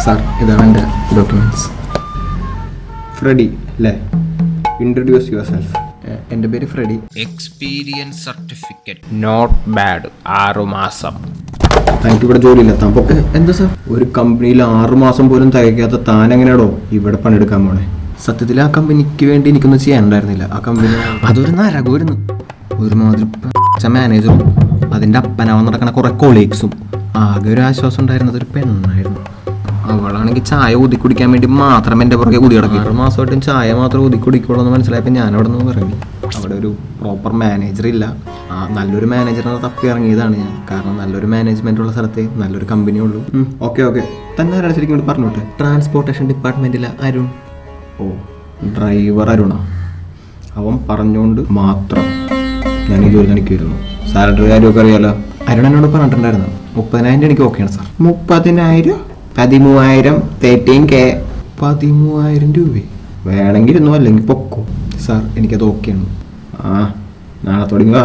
Sir ഇതാണ് എൻ്റെ documents. Freddy അല്ലേ? Introduce yourself. എൻ്റെ പേര് Freddy. Experience certificate not bad, 6 മാസം. തനിക്ക് ഇവിടെ ജോലിയില്ല. താൻ എന്താ സാർ? ഒരു കമ്പനിയിൽ 6 മാസം പോലും തികയ്ക്കാത്ത താൻ എങ്ങനെയാണോ ഇവിടെ പണിയെടുക്കാൻ പോണേ? സത്യത്തിൽ ആ കമ്പനിക്ക് വേണ്ടി എനിക്കൊന്നും ചെയ്യാനുണ്ടായിരുന്നില്ല. ആ കമ്പനി അതൊരു നരകമായിരുന്നു. ഒരുമാതിരി മാനേജറും അതിൻ്റെ അപ്പനാവൻ നടക്കണ കുറേ കൊളീഗ്സും. ആകെ ഒരു ആശ്വാസം ഉണ്ടായിരുന്നത് ഒരു പെണ്ണായിരുന്നു. അവളാണെങ്കിൽ ചായ ഊതി കുടിക്കാൻ വേണ്ടി മാത്രം എൻ്റെ പുറകെ ഊതി കിടക്കും. 6 മാസമായിട്ടും ചായ മാത്രം ഊതി കുടിക്കുള്ളൂ എന്ന് മനസ്സിലായപ്പോൾ ഞാൻ അവിടെ നിന്ന് ഇറങ്ങി. അവിടെ ഒരു പ്രോപ്പർ മാനേജർ ഇല്ല. നല്ലൊരു മാനേജറിനെ തപ്പി ഇറങ്ങിയതാണ് ഞാൻ. കാരണം നല്ലൊരു മാനേജ്മെൻ്റ് ഉള്ള സ്ഥലത്തെ നല്ലൊരു കമ്പനി ഉള്ളൂ. ഓക്കെ തന്നെ ആരാണ് ശരിക്കും വേണ്ടി പറഞ്ഞോട്ടെ? ട്രാൻസ്പോർട്ടേഷൻ ഡിപ്പാർട്ട്മെൻറ്റിലെ അരുൺ. ഓ, ഡ്രൈവർ അരുണാ? അവൻ പറഞ്ഞുകൊണ്ട് മാത്രം ഞാൻ ഈ ജോലി എനിക്കായിരുന്നു. സാലറി കാര്യമൊക്കെ അറിയാലോ. അരുൺ എന്നോട് പറഞ്ഞിട്ടുണ്ടായിരുന്നു 30,000 എനിക്ക് ഓക്കെയാണ് സാർ. 30,000? 13,000, 13K. 13,000 രൂപ വേണമെങ്കിൽ ഇരുന്നു, അല്ലെങ്കിൽ പൊക്കോ സാർ. എനിക്കത് ഓക്കെയാണ്. നാളെ തുടങ്ങുക.